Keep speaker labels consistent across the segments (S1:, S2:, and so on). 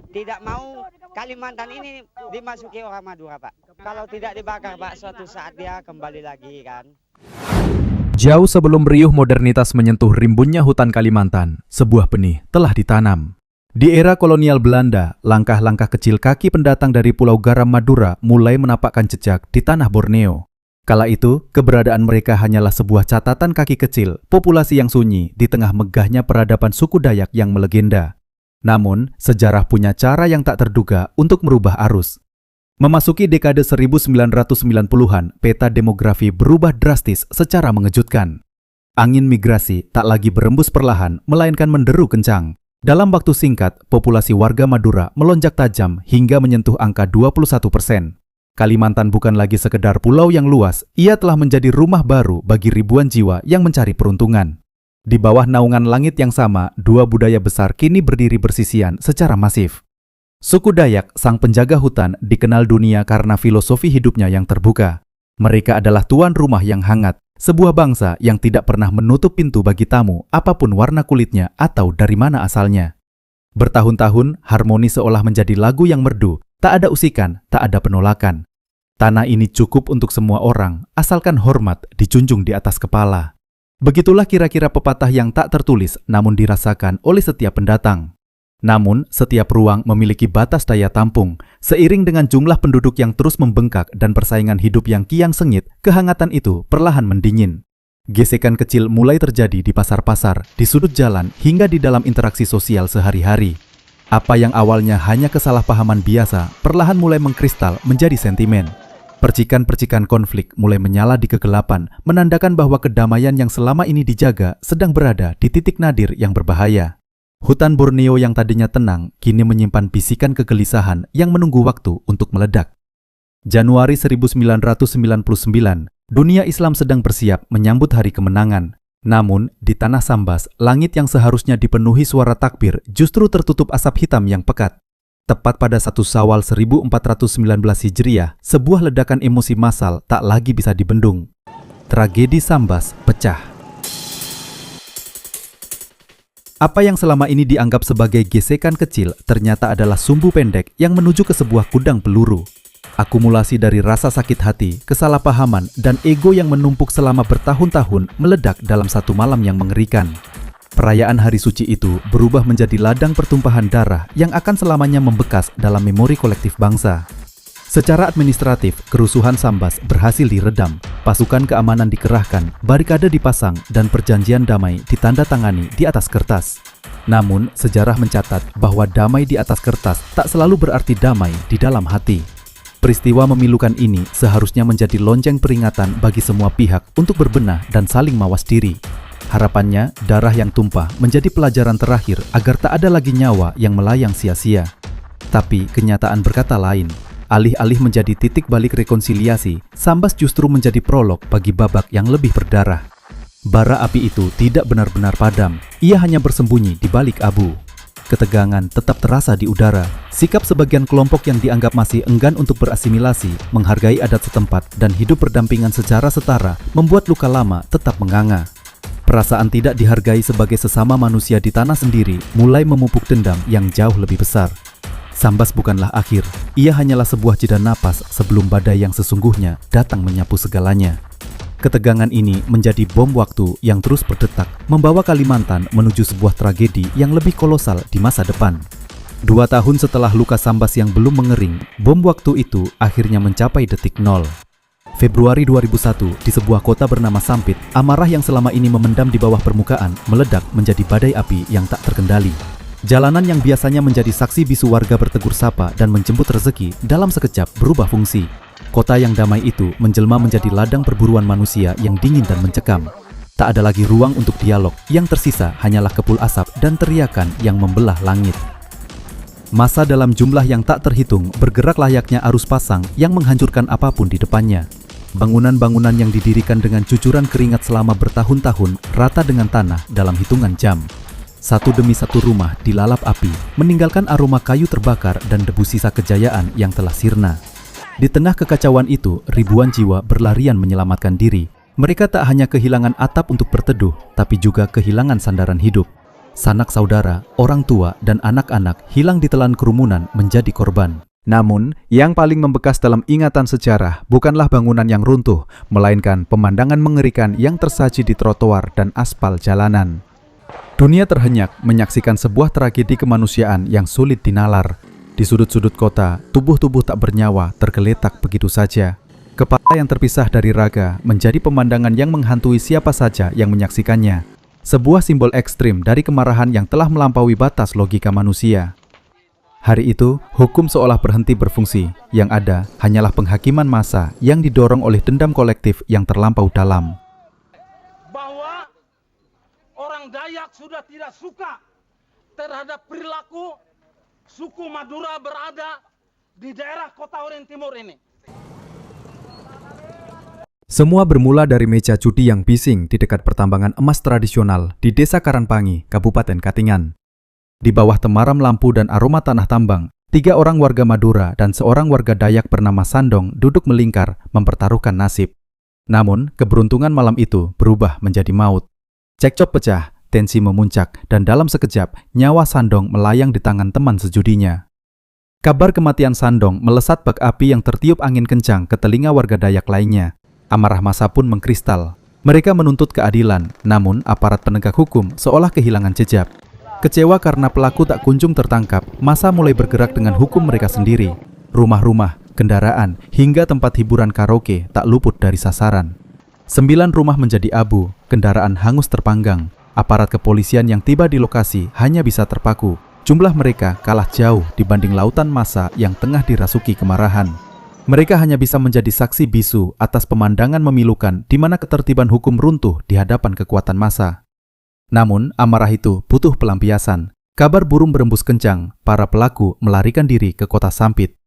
S1: tidak mau Kalimantan ini dimasuki orang Madura, Pak. Kalau tidak dibakar, Pak, suatu saat dia kembali lagi kan.
S2: Jauh sebelum riuh modernitas menyentuh rimbunnya hutan Kalimantan, sebuah benih telah ditanam. Di era kolonial Belanda, langkah-langkah kecil kaki pendatang dari Pulau Garam Madura mulai menapakkan jejak di tanah Borneo. Kala itu, keberadaan mereka hanyalah sebuah catatan kaki kecil, populasi yang sunyi di tengah megahnya peradaban suku Dayak yang melegenda. Namun, sejarah punya cara yang tak terduga untuk merubah arus. Memasuki dekade 1990-an, peta demografi berubah drastis secara mengejutkan. Angin migrasi tak lagi berembus perlahan, melainkan menderu kencang. Dalam waktu singkat, populasi warga Madura melonjak tajam hingga menyentuh angka 21%. Kalimantan bukan lagi sekedar pulau yang luas, ia telah menjadi rumah baru bagi ribuan jiwa yang mencari peruntungan. Di bawah naungan langit yang sama, dua budaya besar kini berdiri bersisian secara masif. Suku Dayak, sang penjaga hutan, dikenal dunia karena filosofi hidupnya yang terbuka. Mereka adalah tuan rumah yang hangat, sebuah bangsa yang tidak pernah menutup pintu bagi tamu, apapun warna kulitnya atau dari mana asalnya. Bertahun-tahun, harmoni seolah menjadi lagu yang merdu, tak ada usikan, tak ada penolakan. Tanah ini cukup untuk semua orang, asalkan hormat dijunjung di atas kepala. Begitulah kira-kira pepatah yang tak tertulis, namun dirasakan oleh setiap pendatang. Namun, setiap ruang memiliki batas daya tampung. Seiring dengan jumlah penduduk yang terus membengkak dan persaingan hidup yang kian sengit, kehangatan itu perlahan mendingin. Gesekan kecil mulai terjadi di pasar-pasar, di sudut jalan, hingga di dalam interaksi sosial sehari-hari. Apa yang awalnya hanya kesalahpahaman biasa, perlahan mulai mengkristal menjadi sentimen. Percikan-percikan konflik mulai menyala di kegelapan, menandakan bahwa kedamaian yang selama ini dijaga sedang berada di titik nadir yang berbahaya. Hutan Borneo yang tadinya tenang, kini menyimpan bisikan kegelisahan yang menunggu waktu untuk meledak. Januari 1999, dunia Islam sedang bersiap menyambut hari kemenangan. Namun, di tanah Sambas, langit yang seharusnya dipenuhi suara takbir justru tertutup asap hitam yang pekat. Tepat pada 1 Syawal 1419 Hijriah, sebuah ledakan emosi massal tak lagi bisa dibendung. Tragedi Sambas pecah. Apa yang selama ini dianggap sebagai gesekan kecil ternyata adalah sumbu pendek yang menuju ke sebuah gudang peluru. Akumulasi dari rasa sakit hati, kesalahpahaman, dan ego yang menumpuk selama bertahun-tahun meledak dalam satu malam yang mengerikan. Perayaan hari suci itu berubah menjadi ladang pertumpahan darah yang akan selamanya membekas dalam memori kolektif bangsa. Secara administratif, kerusuhan Sambas berhasil diredam, pasukan keamanan dikerahkan, barikade dipasang, dan perjanjian damai ditandatangani di atas kertas. Namun, sejarah mencatat bahwa damai di atas kertas tak selalu berarti damai di dalam hati. Peristiwa memilukan ini seharusnya menjadi lonceng peringatan bagi semua pihak untuk berbenah dan saling mawas diri. Harapannya, darah yang tumpah menjadi pelajaran terakhir agar tak ada lagi nyawa yang melayang sia-sia. Tapi kenyataan berkata lain. Alih-alih menjadi titik balik rekonsiliasi, Sambas justru menjadi prolog bagi babak yang lebih berdarah. Bara api itu tidak benar-benar padam, ia hanya bersembunyi di balik abu. Ketegangan tetap terasa di udara. Sikap sebagian kelompok yang dianggap masih enggan untuk berasimilasi, menghargai adat setempat, dan hidup berdampingan secara setara membuat luka lama tetap menganga. Perasaan tidak dihargai sebagai sesama manusia di tanah sendiri mulai memupuk dendam yang jauh lebih besar. Sambas bukanlah akhir, ia hanyalah sebuah jeda napas sebelum badai yang sesungguhnya datang menyapu segalanya. Ketegangan ini menjadi bom waktu yang terus berdetak, membawa Kalimantan menuju sebuah tragedi yang lebih kolosal di masa depan. 2 tahun setelah luka Sambas yang belum mengering, bom waktu itu akhirnya mencapai detik nol. Februari 2001, di sebuah kota bernama Sampit, amarah yang selama ini memendam di bawah permukaan meledak menjadi badai api yang tak terkendali. Jalanan yang biasanya menjadi saksi bisu warga bertegur sapa dan menjemput rezeki dalam sekejap berubah fungsi. Kota yang damai itu menjelma menjadi ladang perburuan manusia yang dingin dan mencekam. Tak ada lagi ruang untuk dialog, yang tersisa hanyalah kepul asap dan teriakan yang membelah langit. Massa dalam jumlah yang tak terhitung bergerak layaknya arus pasang yang menghancurkan apapun di depannya. Bangunan-bangunan yang didirikan dengan cucuran keringat selama bertahun-tahun rata dengan tanah dalam hitungan jam. Satu demi satu rumah dilalap api, meninggalkan aroma kayu terbakar dan debu sisa kejayaan yang telah sirna. Di tengah kekacauan itu, ribuan jiwa berlarian menyelamatkan diri. Mereka tak hanya kehilangan atap untuk berteduh, tapi juga kehilangan sandaran hidup. Sanak saudara, orang tua, dan anak-anak hilang ditelan kerumunan menjadi korban. Namun, yang paling membekas dalam ingatan sejarah bukanlah bangunan yang runtuh, melainkan pemandangan mengerikan yang tersaji di trotoar dan aspal jalanan. Dunia terhenyak menyaksikan sebuah tragedi kemanusiaan yang sulit dinalar. Di sudut-sudut kota, tubuh-tubuh tak bernyawa tergeletak begitu saja. Kepala yang terpisah dari raga menjadi pemandangan yang menghantui siapa saja yang menyaksikannya. Sebuah simbol ekstrim dari kemarahan yang telah melampaui batas logika manusia. Hari itu, hukum seolah berhenti berfungsi. Yang ada hanyalah penghakiman massa yang didorong oleh dendam kolektif yang terlampau dalam.
S3: Bahwa orang Dayak sudah tidak suka terhadap perilaku suku Madura berada di daerah Kota Oren Timur ini.
S2: Semua bermula dari meja judi yang bising di dekat pertambangan emas tradisional di Desa Karanpangi, Kabupaten Katingan. Di bawah temaram lampu dan aroma tanah tambang, 3 orang warga Madura dan seorang warga Dayak bernama Sandong duduk melingkar mempertaruhkan nasib. Namun, keberuntungan malam itu berubah menjadi maut. Cekcok pecah, tensi memuncak, dan dalam sekejap, nyawa Sandong melayang di tangan teman sejudinya. Kabar kematian Sandong melesat bak api yang tertiup angin kencang ke telinga warga Dayak lainnya. Amarah massa pun mengkristal. Mereka menuntut keadilan, namun aparat penegak hukum seolah kehilangan jejak. Kecewa karena pelaku tak kunjung tertangkap, massa mulai bergerak dengan hukum mereka sendiri. Rumah-rumah, kendaraan, hingga tempat hiburan karaoke tak luput dari sasaran. 9 rumah menjadi abu, kendaraan hangus terpanggang. Aparat kepolisian yang tiba di lokasi hanya bisa terpaku. Jumlah mereka kalah jauh dibanding lautan massa yang tengah dirasuki kemarahan. Mereka hanya bisa menjadi saksi bisu atas pemandangan memilukan di mana ketertiban hukum runtuh di hadapan kekuatan massa. Namun, amarah itu butuh pelampiasan. Kabar burung berembus kencang, para pelaku melarikan diri ke kota Sampit.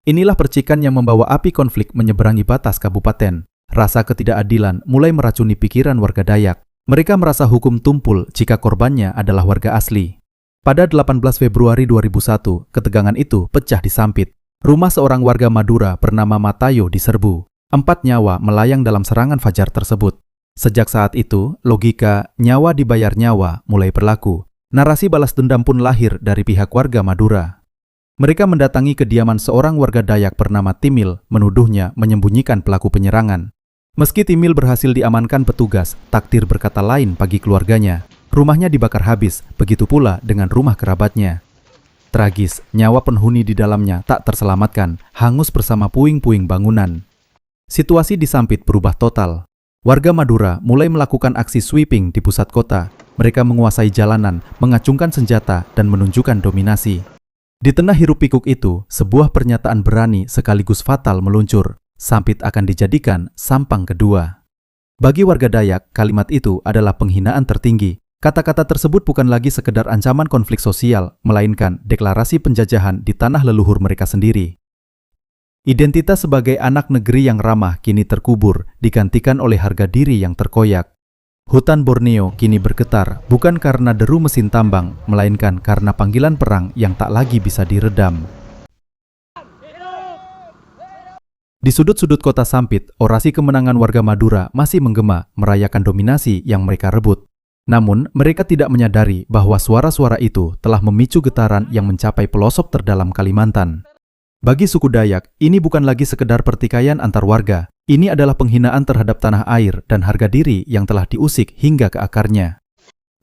S2: Inilah percikan yang membawa api konflik menyeberangi batas kabupaten. Rasa ketidakadilan mulai meracuni pikiran warga Dayak. Mereka merasa hukum tumpul jika korbannya adalah warga asli. Pada 18 Februari 2001, ketegangan itu pecah di Sampit. Rumah seorang warga Madura bernama Matayo diserbu. 4 nyawa melayang dalam serangan fajar tersebut. Sejak saat itu, logika nyawa dibayar nyawa mulai berlaku. Narasi balas dendam pun lahir dari pihak warga Madura. Mereka mendatangi kediaman seorang warga Dayak bernama Timil, menuduhnya menyembunyikan pelaku penyerangan. Meski Timil berhasil diamankan petugas, takdir berkata lain bagi keluarganya. Rumahnya dibakar habis, begitu pula dengan rumah kerabatnya. Tragis, nyawa penghuni di dalamnya tak terselamatkan, hangus bersama puing-puing bangunan. Situasi di Sampit berubah total. Warga Madura mulai melakukan aksi sweeping di pusat kota. Mereka menguasai jalanan, mengacungkan senjata, dan menunjukkan dominasi. Di tengah hiruk pikuk itu, sebuah pernyataan berani sekaligus fatal meluncur. Sampit akan dijadikan Sampang kedua. Bagi warga Dayak, kalimat itu adalah penghinaan tertinggi. Kata-kata tersebut bukan lagi sekedar ancaman konflik sosial, melainkan deklarasi penjajahan di tanah leluhur mereka sendiri. Identitas sebagai anak negeri yang ramah kini terkubur, digantikan oleh harga diri yang terkoyak. Hutan Borneo kini bergetar, bukan karena deru mesin tambang, melainkan karena panggilan perang yang tak lagi bisa diredam. Di sudut-sudut kota Sampit, orasi kemenangan warga Madura masih menggema, merayakan dominasi yang mereka rebut. Namun, mereka tidak menyadari bahwa suara-suara itu telah memicu getaran yang mencapai pelosok terdalam Kalimantan. Bagi suku Dayak, ini bukan lagi sekedar pertikaian antar warga. Ini adalah penghinaan terhadap tanah air dan harga diri yang telah diusik hingga ke akarnya.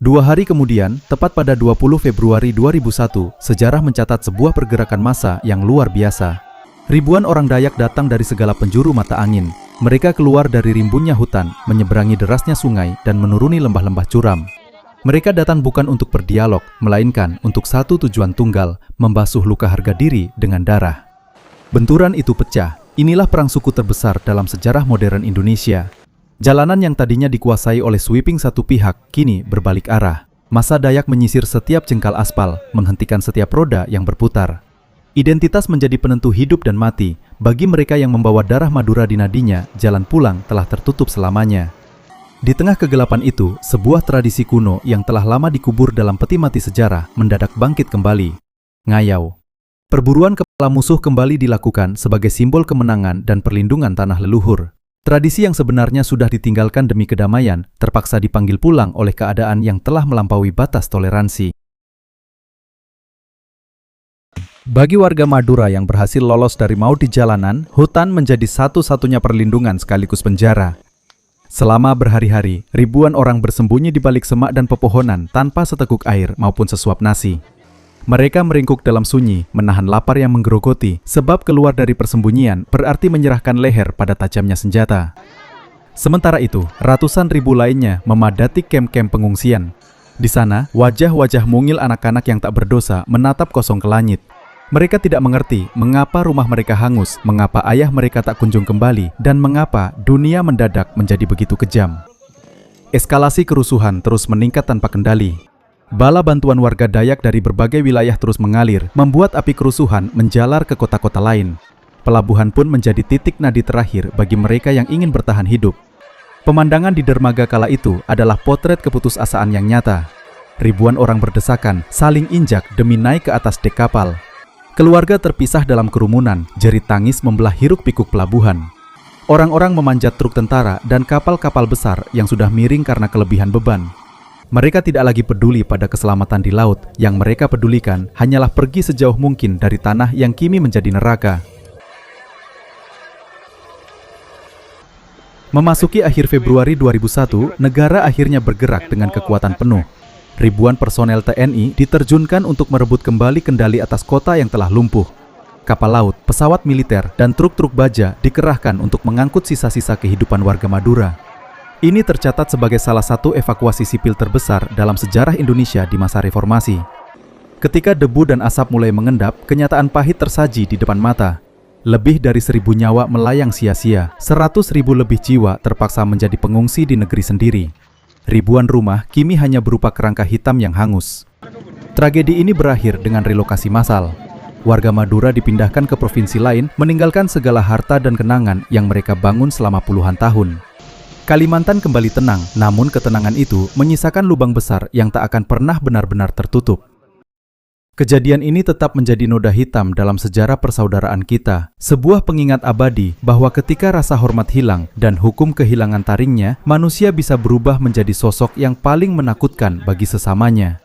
S2: 2 hari kemudian, tepat pada 20 Februari 2001, sejarah mencatat sebuah pergerakan massa yang luar biasa. Ribuan orang Dayak datang dari segala penjuru mata angin. Mereka keluar dari rimbunnya hutan, menyeberangi derasnya sungai, dan menuruni lembah-lembah curam. Mereka datang bukan untuk berdialog, melainkan untuk satu tujuan tunggal, membasuh luka harga diri dengan darah. Benturan itu pecah. Inilah perang suku terbesar dalam sejarah modern Indonesia. Jalanan yang tadinya dikuasai oleh sweeping satu pihak, kini berbalik arah. Massa Dayak menyisir setiap jengkal aspal, menghentikan setiap roda yang berputar. Identitas menjadi penentu hidup dan mati. Bagi mereka yang membawa darah Madura di nadinya, jalan pulang telah tertutup selamanya. Di tengah kegelapan itu, sebuah tradisi kuno yang telah lama dikubur dalam peti mati sejarah mendadak bangkit kembali. Ngayau. Perburuan kepala musuh kembali dilakukan sebagai simbol kemenangan dan perlindungan tanah leluhur. Tradisi yang sebenarnya sudah ditinggalkan demi kedamaian, terpaksa dipanggil pulang oleh keadaan yang telah melampaui batas toleransi. Bagi warga Madura yang berhasil lolos dari maut di jalanan, hutan menjadi satu-satunya perlindungan sekaligus penjara. Selama berhari-hari, ribuan orang bersembunyi di balik semak dan pepohonan tanpa seteguk air maupun sesuap nasi. Mereka meringkuk dalam sunyi, menahan lapar yang menggerogoti, sebab keluar dari persembunyian berarti menyerahkan leher pada tajamnya senjata. Sementara itu, ratusan ribu lainnya memadati kem-kem pengungsian. Di sana, wajah-wajah mungil anak-anak yang tak berdosa menatap kosong ke langit. Mereka tidak mengerti mengapa rumah mereka hangus, mengapa ayah mereka tak kunjung kembali, dan mengapa dunia mendadak menjadi begitu kejam. Eskalasi kerusuhan terus meningkat tanpa kendali. Bala bantuan warga Dayak dari berbagai wilayah terus mengalir, membuat api kerusuhan menjalar ke kota-kota lain. Pelabuhan pun menjadi titik nadi terakhir bagi mereka yang ingin bertahan hidup. Pemandangan di dermaga kala itu adalah potret keputusasaan yang nyata. Ribuan orang berdesakan, saling injak demi naik ke atas dek kapal. Keluarga terpisah dalam kerumunan, jerit tangis membelah hiruk-pikuk pelabuhan. Orang-orang memanjat truk tentara dan kapal-kapal besar yang sudah miring karena kelebihan beban. Mereka tidak lagi peduli pada keselamatan di laut, yang mereka pedulikan hanyalah pergi sejauh mungkin dari tanah yang kini menjadi neraka. Memasuki akhir Februari 2001, negara akhirnya bergerak dengan kekuatan penuh. Ribuan personel TNI diterjunkan untuk merebut kembali kendali atas kota yang telah lumpuh. Kapal laut, pesawat militer, dan truk-truk baja dikerahkan untuk mengangkut sisa-sisa kehidupan warga Madura. Ini tercatat sebagai salah satu evakuasi sipil terbesar dalam sejarah Indonesia di masa reformasi. Ketika debu dan asap mulai mengendap, kenyataan pahit tersaji di depan mata. Lebih dari 1.000 nyawa melayang sia-sia, 100.000 lebih jiwa terpaksa menjadi pengungsi di negeri sendiri. Ribuan rumah kini hanya berupa kerangka hitam yang hangus. Tragedi ini berakhir dengan relokasi massal. Warga Madura dipindahkan ke provinsi lain, meninggalkan segala harta dan kenangan yang mereka bangun selama puluhan tahun. Kalimantan kembali tenang, namun ketenangan itu menyisakan lubang besar yang tak akan pernah benar-benar tertutup. Kejadian ini tetap menjadi noda hitam dalam sejarah persaudaraan kita, sebuah pengingat abadi bahwa ketika rasa hormat hilang dan hukum kehilangan taringnya, manusia bisa berubah menjadi sosok yang paling menakutkan bagi sesamanya.